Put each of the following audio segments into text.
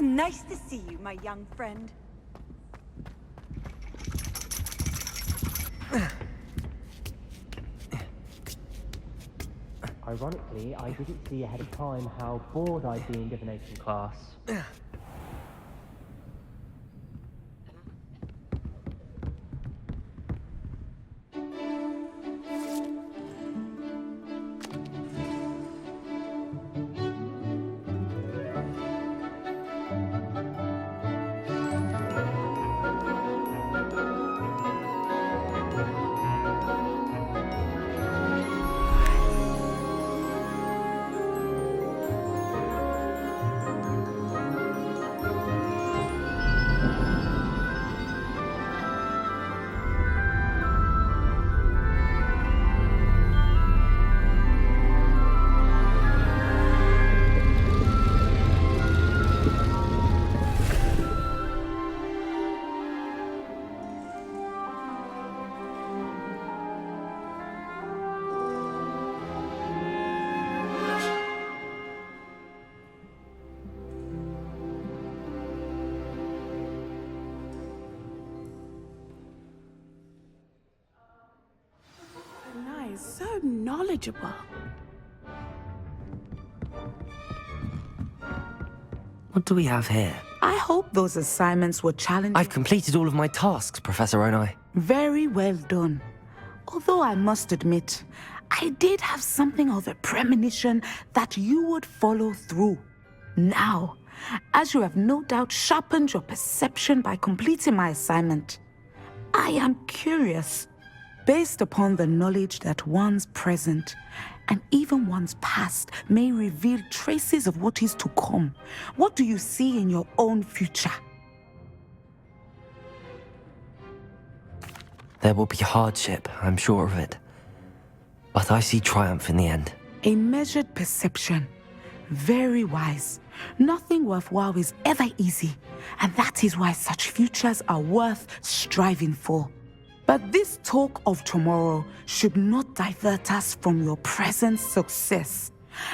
nice to see you, my young friend. Ironically, I didn't see ahead of time how bored I'd be in divination class. So knowledgeable. What do we have here? I hope those assignments were challenging. I've completed all of my tasks, Professor Onai. Very well done. Although I must admit, I did have something of a premonition that you would follow through. Now, as you have no doubt sharpened your perception by completing my assignment, I am curious. Based upon the knowledge that one's present and even one's past may reveal traces of what is to come, what do you see in your own future? There will be hardship, I'm sure of it. But I see triumph in the end. A measured perception. Very wise. Nothing worthwhile is ever easy, and that is why such futures are worth striving for. But this talk of tomorrow should not divert us from your present success.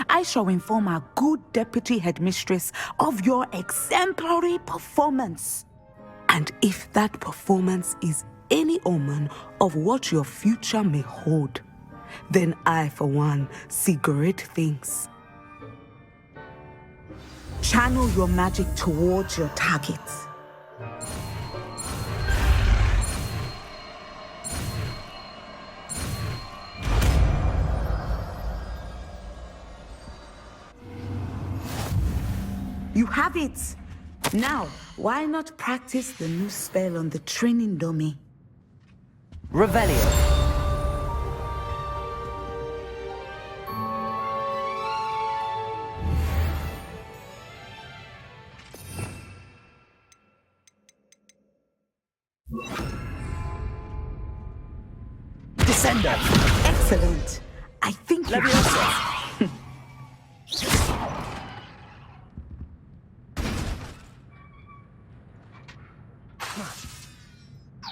I shall inform our good deputy headmistress of your exemplary performance. And if that performance is any omen of what your future may hold, then I, for one, see great things. Channel your magic towards your targets. You have it! Now, why not practice the new spell on the training dummy? Revelio. Descendo. Excellent. I think you have it.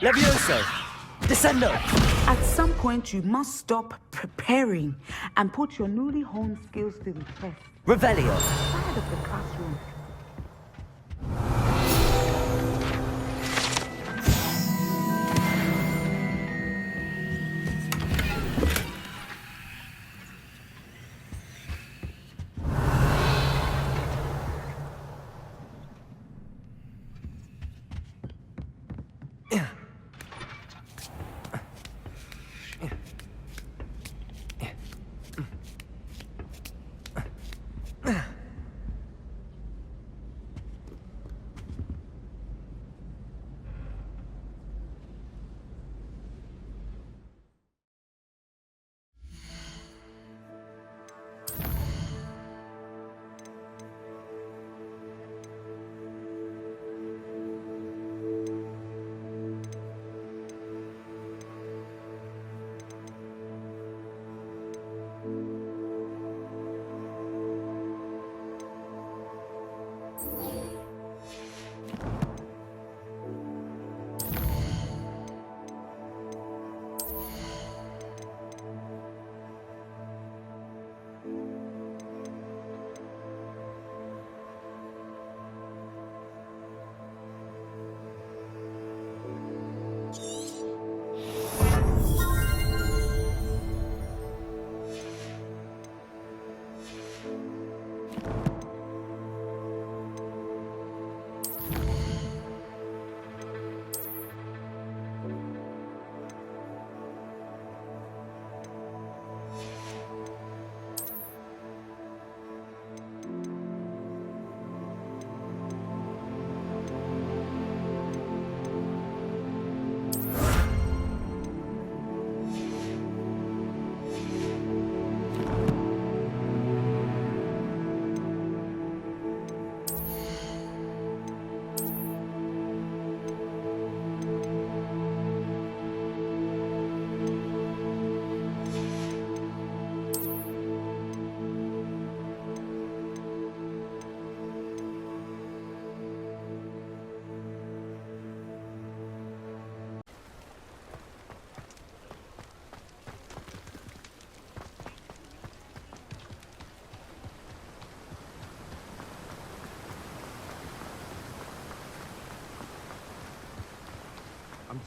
Levioso! Descendo! At some point, you must stop preparing and put your newly honed skills to the test. Revelio! Outside of the classroom.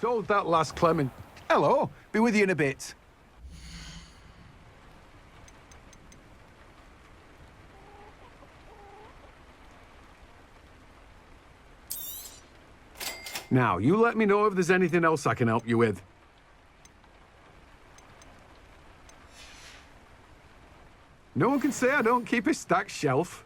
Told that last Clement. Hello, be with you in a bit. Now, you let me know if there's anything else I can help you with. No one can say I don't keep a stacked shelf.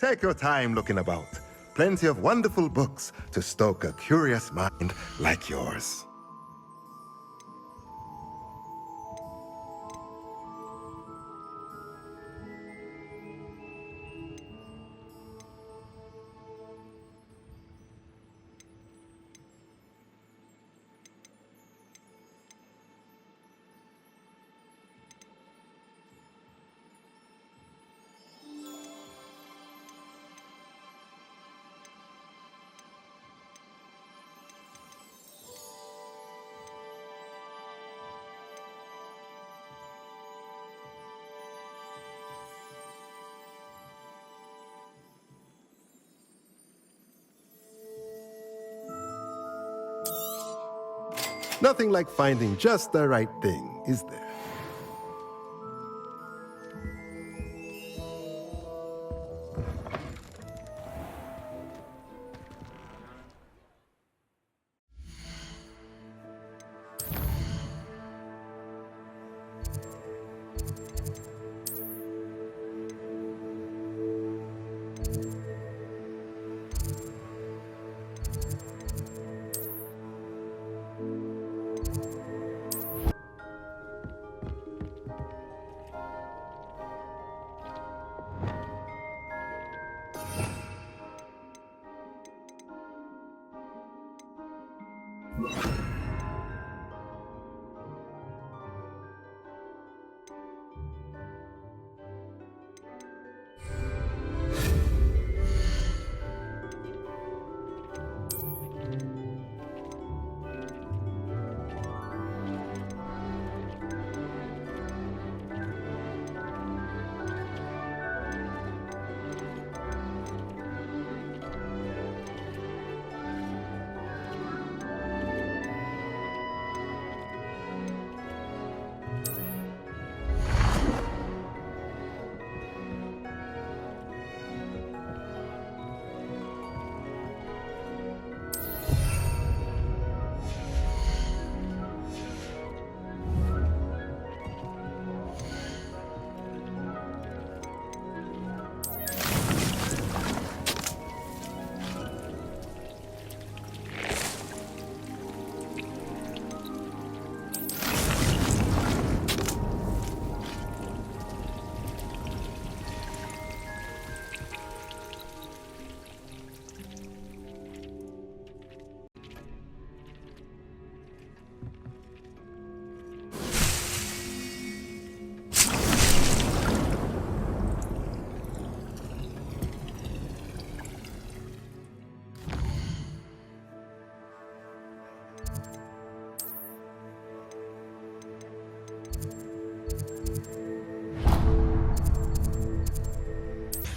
Take your time looking about. Plenty of wonderful books to stoke a curious mind like yours. Nothing like finding just the right thing, is there?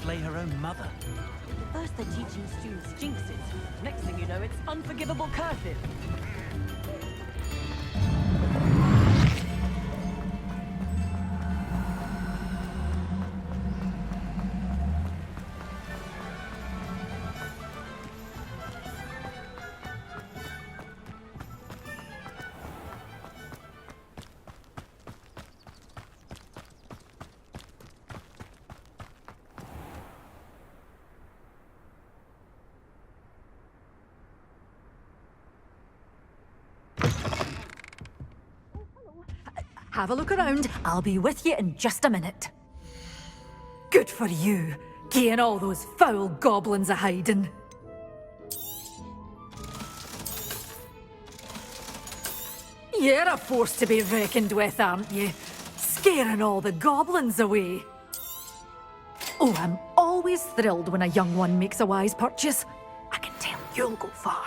flay her own mother. First they're teaching students jinxes. Next thing you know, it's unforgivable curses. Have a look around. I'll be with you in just a minute. Good for you, getting all those foul goblins a hiding. You're a force to be reckoned with, aren't you? Scaring all the goblins away. Oh, I'm always thrilled when a young one makes a wise purchase. I can tell you'll go far.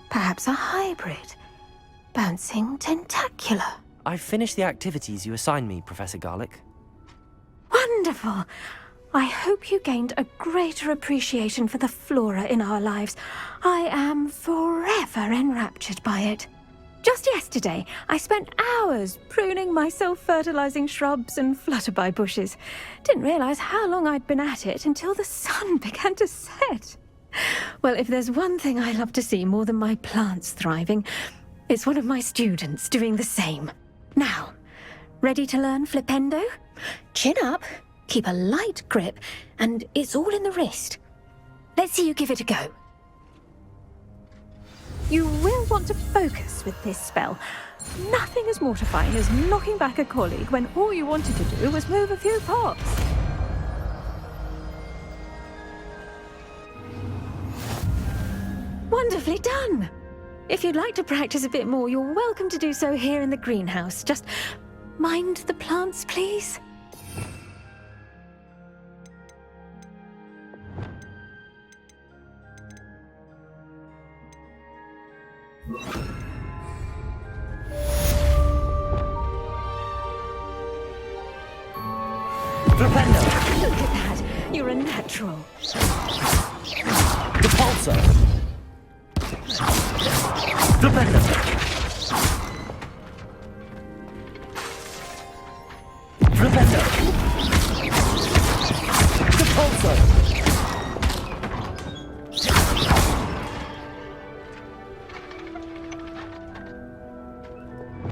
Perhaps a hybrid. Bouncing tentacular. I've finished the activities you assigned me, Professor Garlick. Wonderful. I hope you gained a greater appreciation for the flora in our lives. I am forever enraptured by it. Just yesterday, I spent hours pruning my self-fertilizing shrubs and flutterby bushes. Didn't realize how long I'd been at it until the sun began to set. Well, if there's one thing I love to see more than my plants thriving, it's one of my students doing the same. Now, ready to learn flipendo? Chin up, keep a light grip, and it's all in the wrist. Let's see you give it a go. You will want to focus with this spell. Nothing as mortifying as knocking back a colleague when all you wanted to do was move a few pots. Wonderfully done! If you'd like to practice a bit more, you're welcome to do so here in the greenhouse. Just mind the plants, please. Flipendo! Look at that! You're a natural. Repulsor! Flipendo! Flipendo! Repulsor!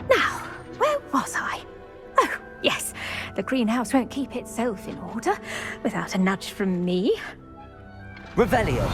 Now, where was I? Oh, yes. The greenhouse won't keep itself in order without a nudge from me. Revelio!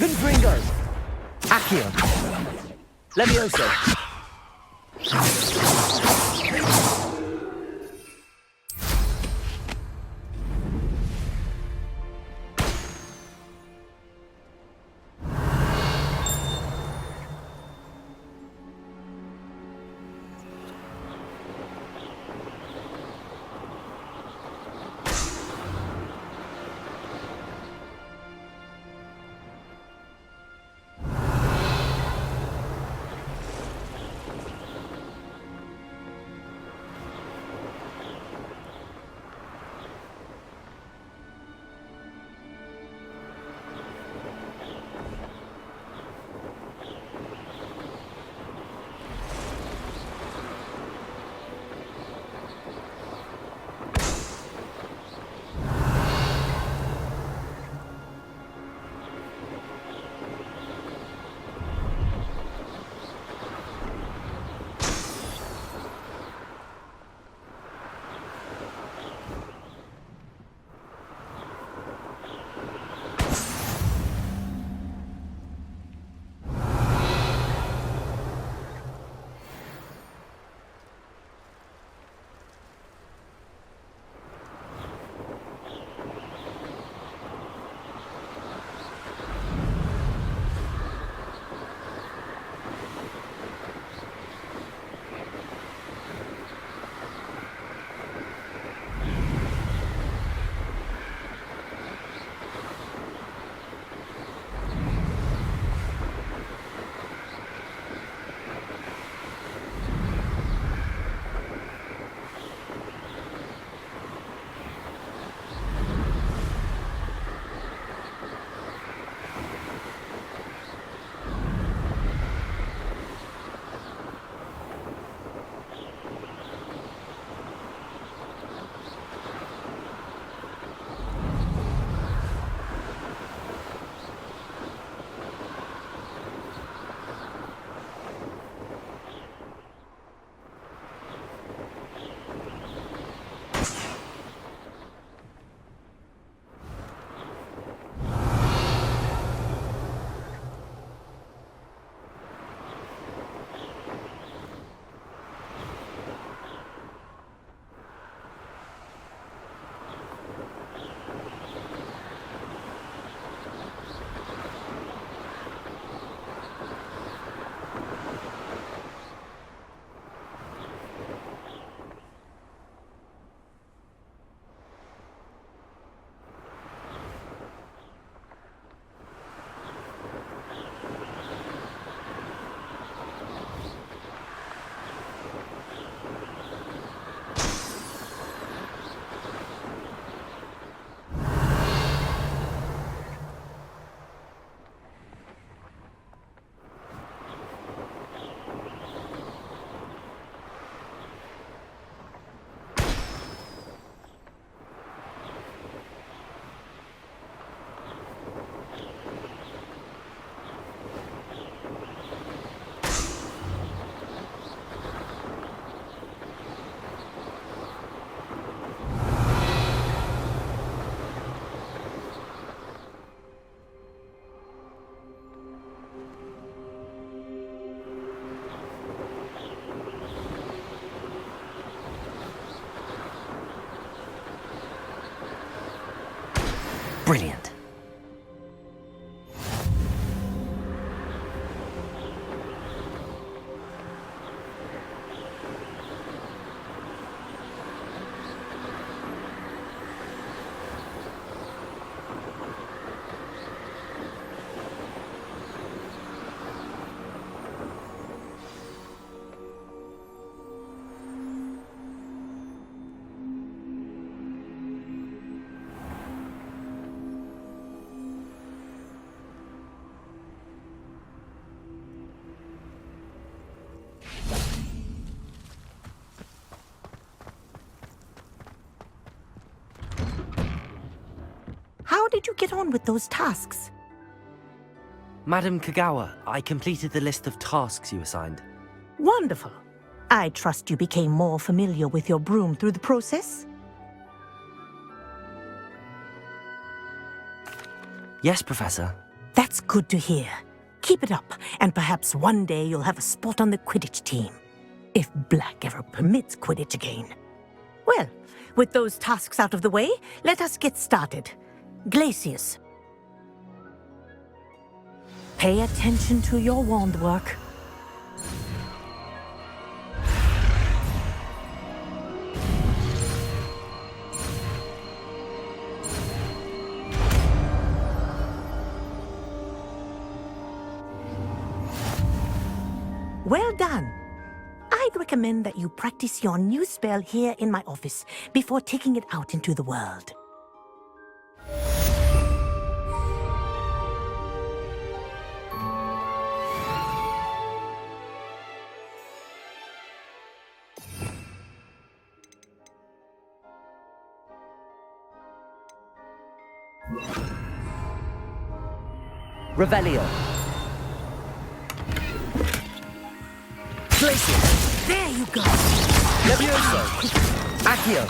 Confringo! Accio! Levioso! Brilliant. How did you get on with those tasks? Madam Kagawa, I completed the list of tasks you assigned. Wonderful. I trust you became more familiar with your broom through the process? Yes, Professor. That's That's good to hear. Keep it up, and perhaps one day you'll have a spot on the Quidditch team. If Black ever permits Quidditch again. Well, with those tasks out of the way, let us get started. Glacius. Pay attention to your wand work. Well done. I'd recommend that you practice your new spell here in my office before taking it out into the world. Revelio. Glacius. There you go. Levioso. Accio.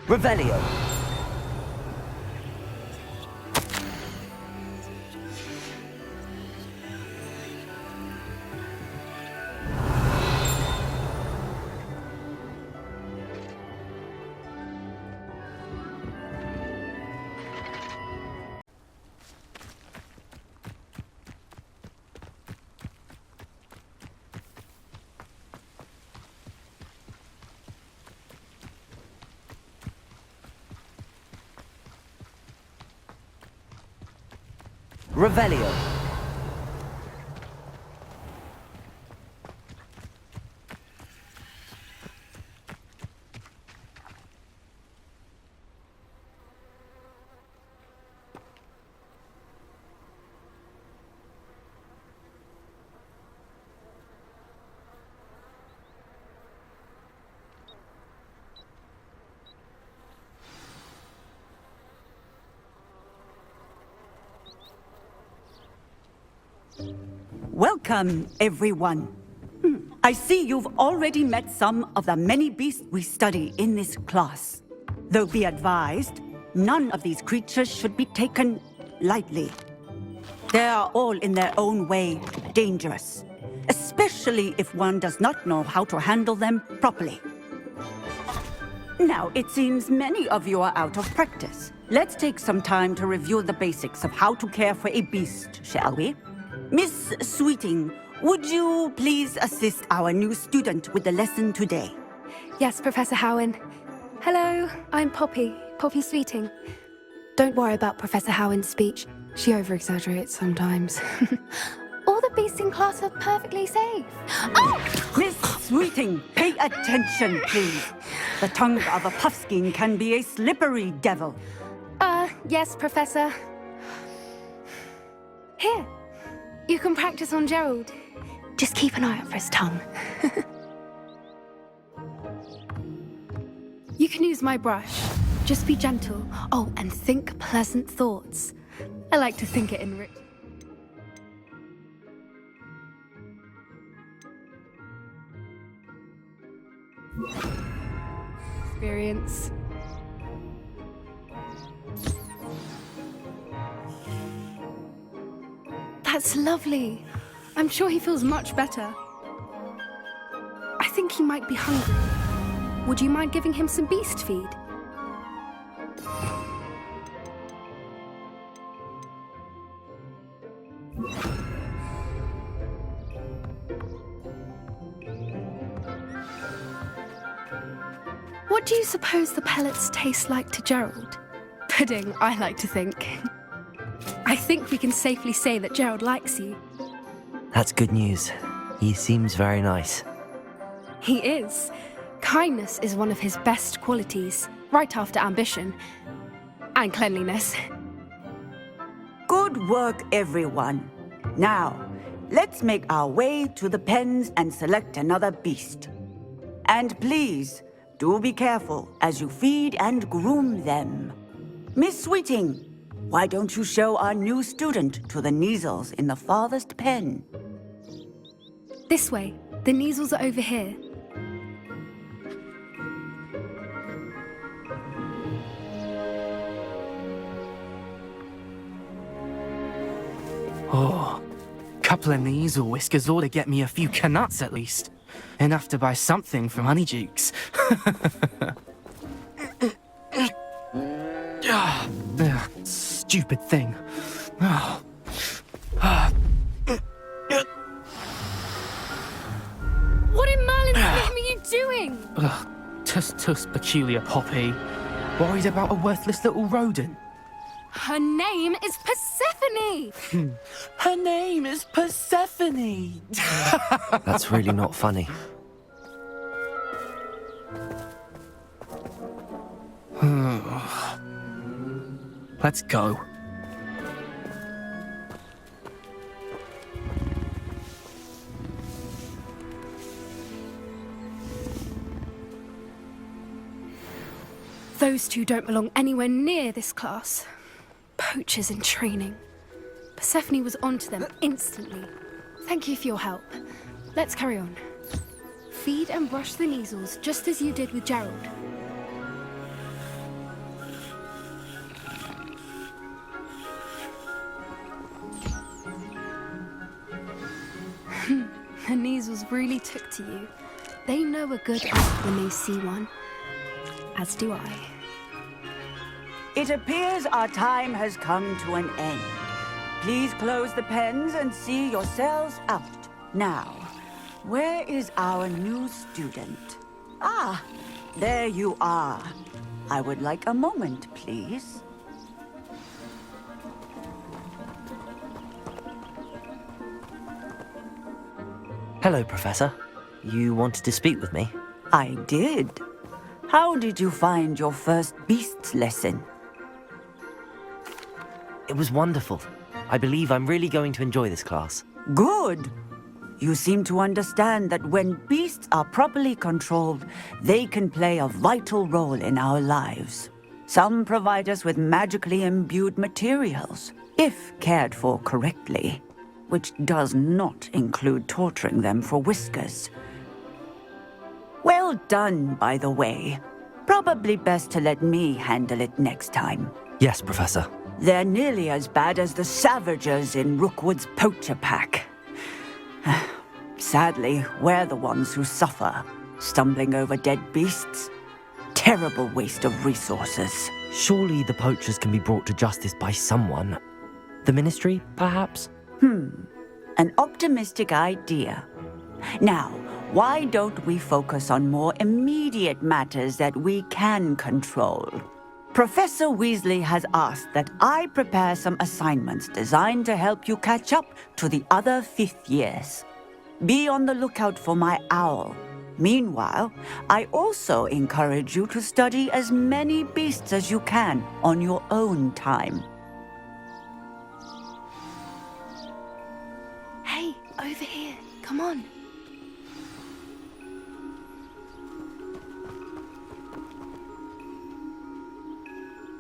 Revelio. Revelio. Welcome, everyone. I see you've already met some of the many beasts we study in this class. Though be advised, none of these creatures should be taken lightly. They are all in their own way dangerous, especially if one does not know how to handle them properly. Now, it seems many of you are out of practice. Let's take some time to review the basics of how to care for a beast, shall we? Miss Sweeting, would you please assist our new student with the lesson today? Yes, Professor Howen. Hello, I'm Poppy Sweeting. Don't worry about Professor Howen's speech. She over-exaggerates sometimes. All the beasts in class are perfectly safe. Oh! Miss Sweeting, pay attention, please. The tongue of a puffskein can be a slippery devil. Yes, Professor. Here. You can practice on Gerald. Just keep an eye out for his tongue. You can use my brush. Just be gentle. Oh, and think pleasant thoughts. I like to think it in rich. Experience. That's lovely. I'm sure he feels much better. I think he might be hungry. Would you mind giving him some beast feed? What do you suppose the pellets taste like to Gerald? Pudding, I like to think. I think we can safely say that Gerald likes you. That's good news. He seems very nice. He is. Kindness is one of his best qualities, right after ambition. And cleanliness. Good work, everyone. Now, let's make our way to the pens and select another beast. And please, do be careful as you feed and groom them. Miss Sweeting, why don't you show our new student to the Kneazles in the farthest pen? This way. The Kneazles are over here. couple of Neasel whiskers ought to get me a few canuts at least. Enough to buy something from Honeydukes. Stupid thing. What in Merlin's name are you doing? Tuss peculiar Poppy. Worried about a worthless little rodent. Her name is Persephone! Her name is Persephone! That's really not funny. Let's go. Those two don't belong anywhere near this class. Poachers in training. Persephone was onto them instantly. Thank you for your help. Let's carry on. Feed and brush the Neasels just as you did with Gerald. The Neasels really took to you. They know a good app when they see one. As do I. It appears our time has come to an end. Please close the pens and see yourselves out. Now, where is our new student? Ah, there you are. I would like a moment, please. Hello, Professor. You wanted to speak with me? I did. How did you find your first beasts lesson? It was wonderful. I believe I'm really going to enjoy this class. Good. You seem to understand that when beasts are properly controlled, they can play a vital role in our lives. Some provide us with magically imbued materials, if cared for correctly, which does not include torturing them for whiskers. Well done, by the way. Probably best to let me handle it next time. Yes, Professor. They're nearly as bad as the Savagers in Rookwood's poacher pack. Sadly, we're the ones who suffer, stumbling over dead beasts. Terrible waste of resources. Surely the poachers can be brought to justice by someone. The Ministry, perhaps? An optimistic idea. Now, why don't we focus on more immediate matters that we can control? Professor Weasley has asked that I prepare some assignments designed to help you catch up to the other 5th years. Be on the lookout for my owl. Meanwhile, I also encourage you to study as many beasts as you can on your own time. Hey, over here. Come on.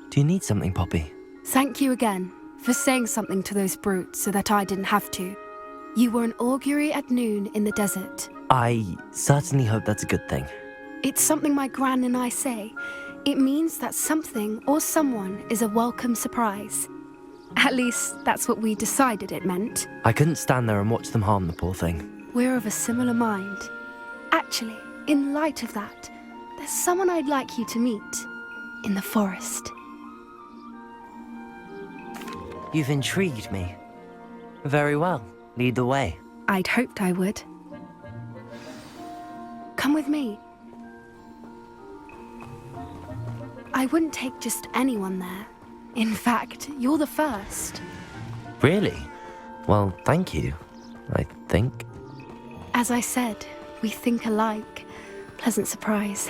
Do you need something, Poppy? Thank you again for saying something to those brutes so that I didn't have to. You were an augury at noon in the desert. I certainly hope that's a good thing. It's something my gran and I say. It means that something or someone is a welcome surprise. At least, that's what we decided it meant. I couldn't stand there and watch them harm the poor thing. We're of a similar mind. Actually, in light of that, there's someone I'd like you to meet. In the forest. You've intrigued me. Very well. Lead the way. I'd hoped I would. Come with me. I wouldn't take just anyone there. In fact, you're the first. Really? Well, thank you, I think. As I said, we think alike. Pleasant surprise.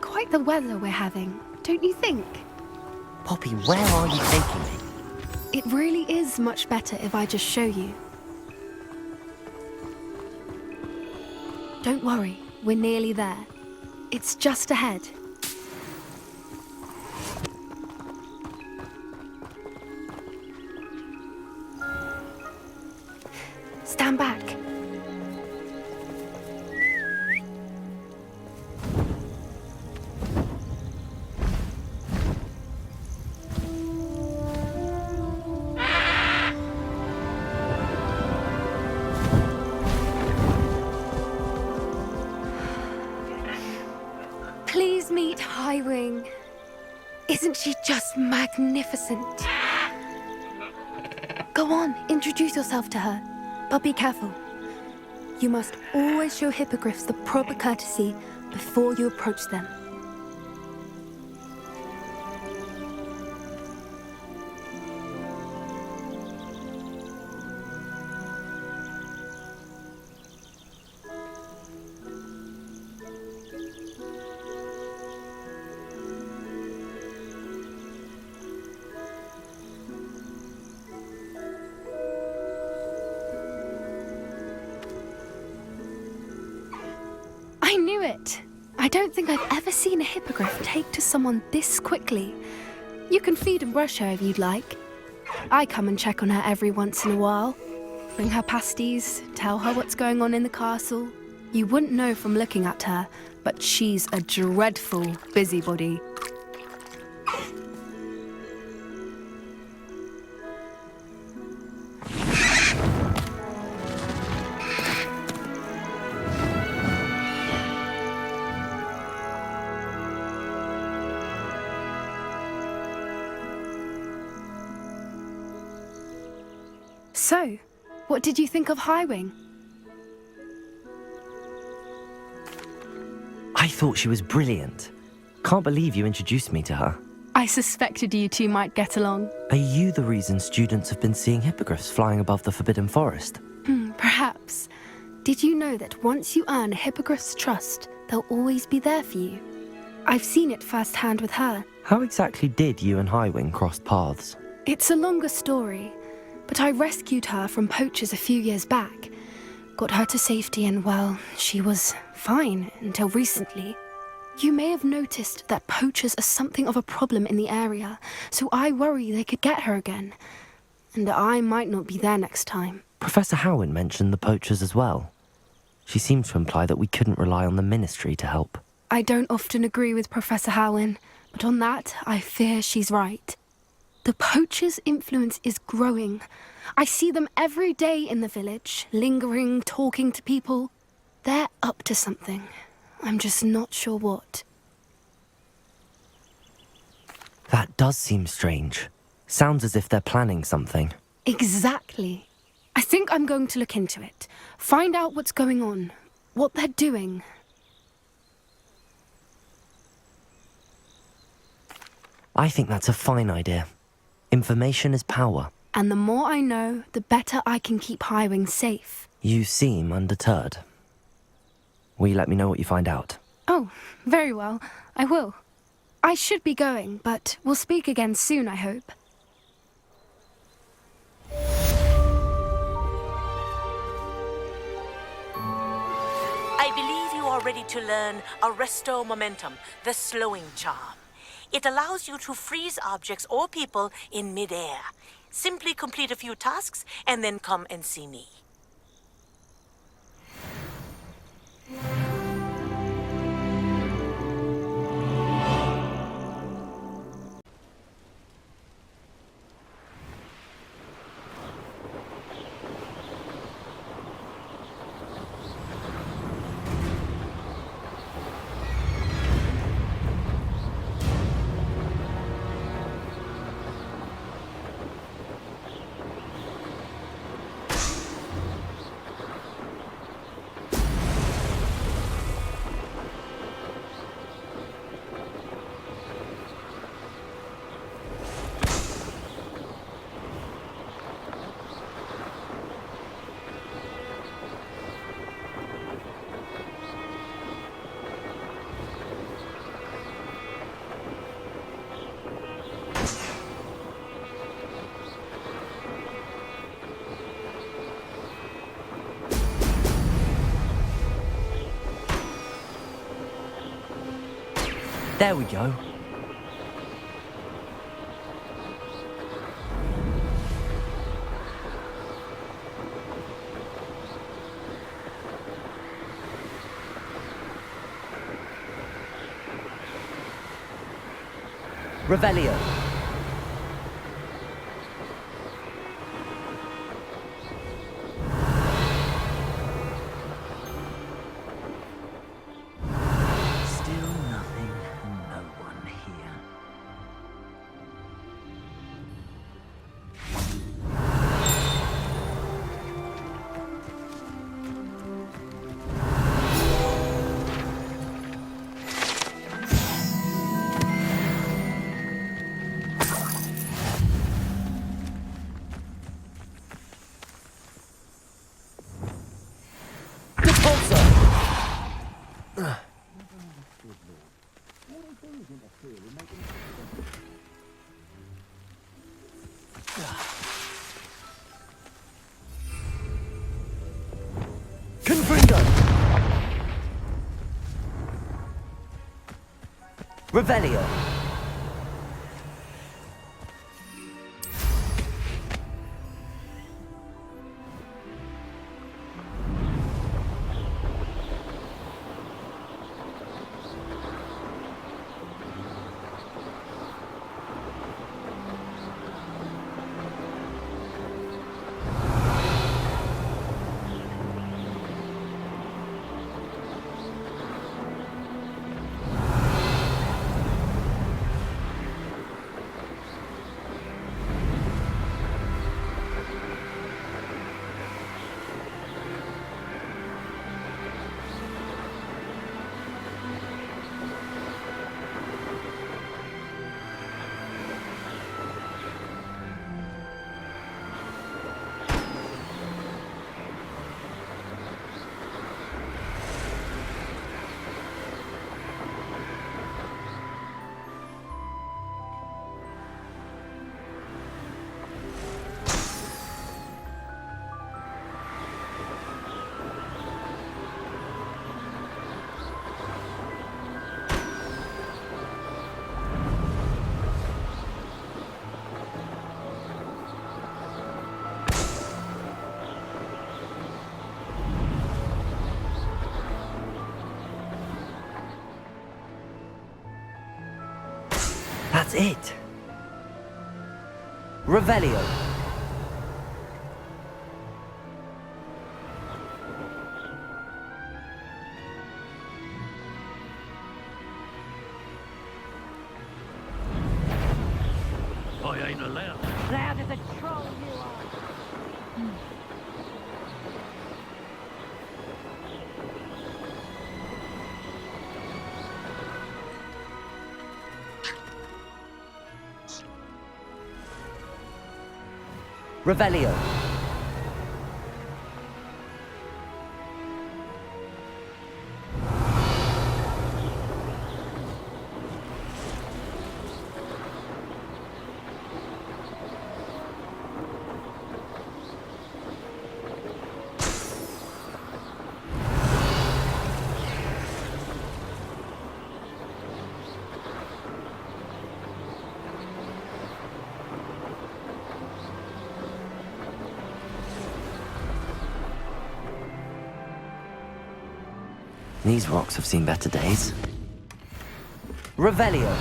Quite the weather we're having, don't you think? Poppy, where are you taking me? It really is much better if I just show you. Don't worry, we're nearly there. It's just ahead. Stand back. Highwing. Isn't she just magnificent? Go on, introduce yourself to her. But be careful. You must always show hippogriffs the proper courtesy before you approach them. I knew it! I don't think I've ever seen a hippogriff take to someone this quickly. You can feed and brush her if you'd like. I come and check on her every once in a while. Bring her pasties, tell her what's going on in the castle. You wouldn't know from looking at her, but she's a dreadful busybody. So, what did you think of Highwing? I thought she was brilliant. Can't believe you introduced me to her. I suspected you two might get along. Are you the reason students have been seeing hippogriffs flying above the Forbidden Forest? Perhaps. Did you know that once you earn a hippogriff's trust, they'll always be there for you? I've seen it firsthand with her. How exactly did you and Highwing cross paths? It's a longer story, but I rescued her from poachers a few years back. Got her to safety and, well, she was fine until recently. You may have noticed that poachers are something of a problem in the area, so I worry they could get her again. And I might not be there next time. Professor Howin mentioned the poachers as well. She seemed to imply that we couldn't rely on the Ministry to help. I don't often agree with Professor Howin, but on that, I fear she's right. The poachers' influence is growing. I see them every day in the village, lingering, talking to people. They're up to something. I'm just not sure what. That does seem strange. Sounds as if they're planning something. Exactly. I think I'm going to look into it. Find out what's going on, what they're doing. I think that's a fine idea. Information is power. And the more I know, the better I can keep Highwing safe. You seem undeterred. Will you let me know what you find out? Oh, very well. I will. I should be going, but we'll speak again soon, I hope. I believe you are ready to learn Arresto Momentum, the slowing charm. It allows you to freeze objects or people in mid-air. Simply complete a few tasks and then come and see me. There we go. Revelio. Still nothing, no one. Revelio. That's it. Revelio. I ain't allowed. Loud as a troll you are. Revelio. These rocks have seen better days. Revelio.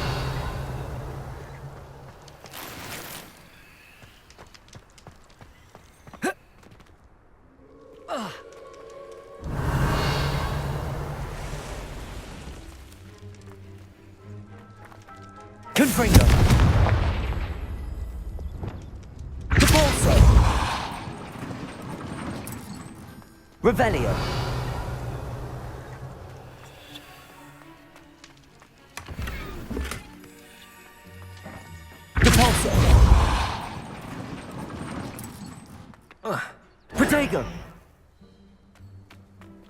Confringo. Depulso. Revelio. Depulso. Protego.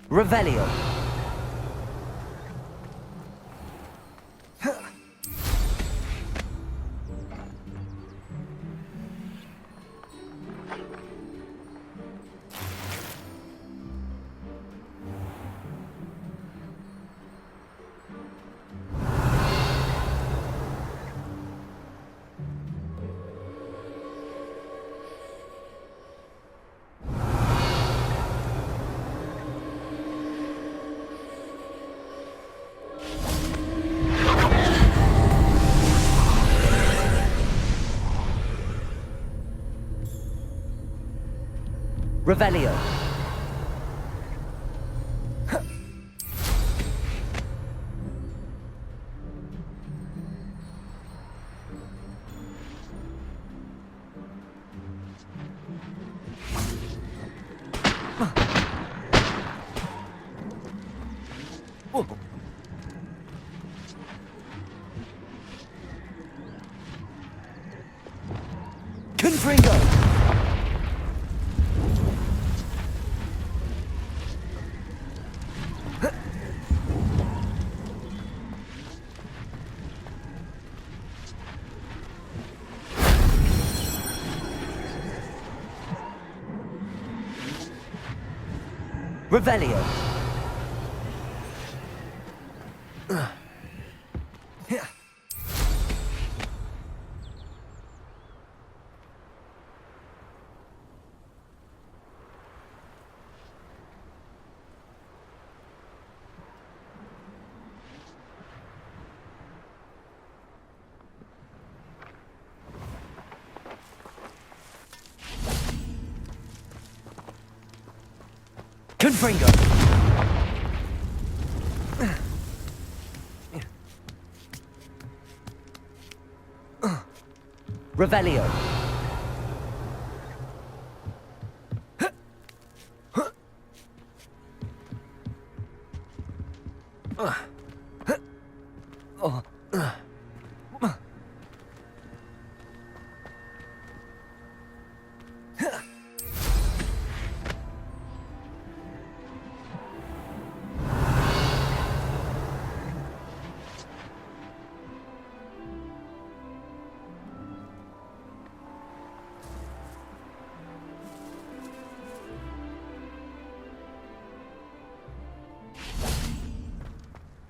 Revelio. Revelio. Confringo. Revelio. Confringo. Revelio.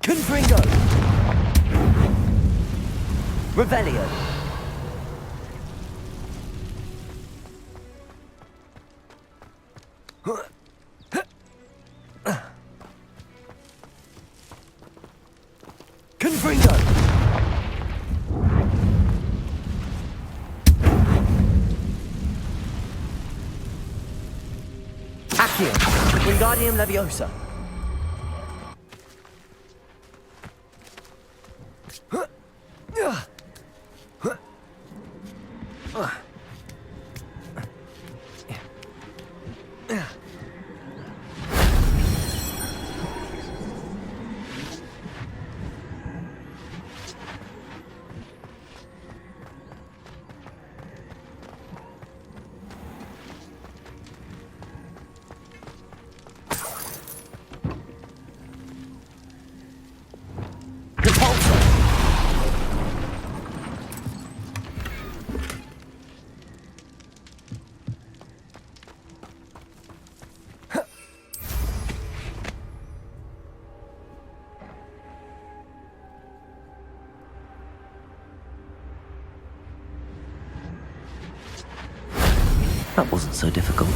Confringo. Revelio. Confringo. Accio. Wingardium Leviosa. That wasn't so difficult.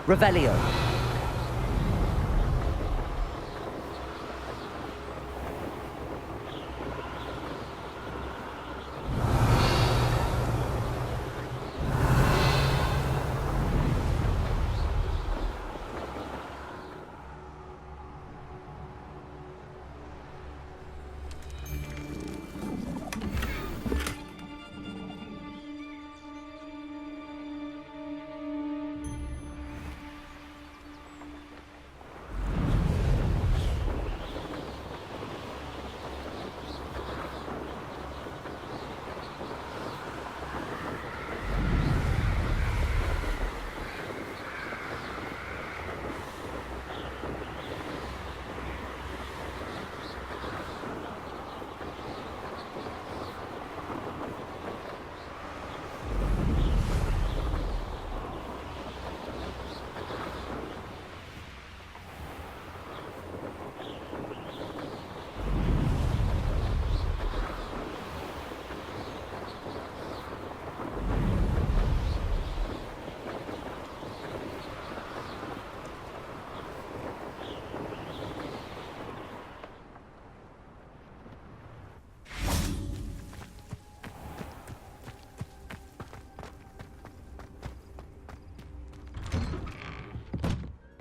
Revelio.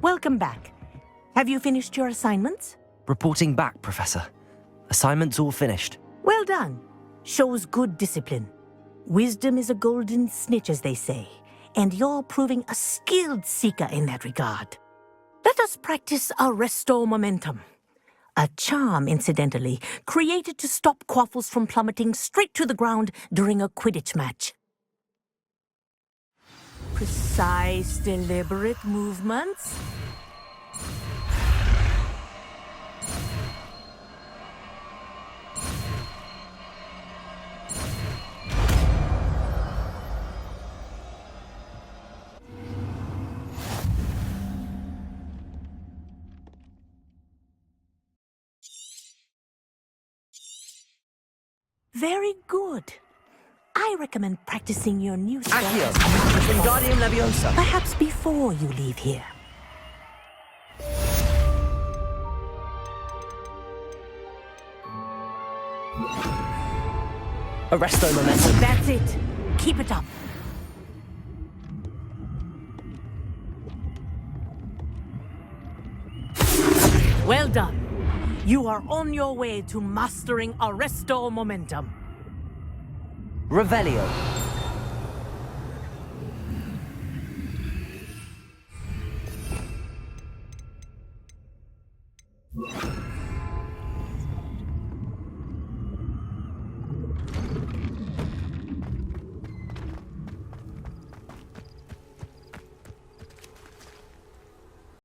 Welcome back. Have you finished your assignments? Reporting back, Professor. Assignment's all finished. Well done. Shows good discipline. Wisdom is a golden snitch, as they say, and you're proving a skilled seeker in that regard. Let us practice Arresto Momentum. A charm, incidentally, created to stop quaffles from plummeting straight to the ground during a Quidditch match. Precise, deliberate movements. Very good. I recommend practicing your new spell. Accio. Wingardium Leviosa. Perhaps before you leave here. Arresto Momentum. That's it. Keep it up. Well done. You are on your way to mastering Arresto Momentum. Revelio.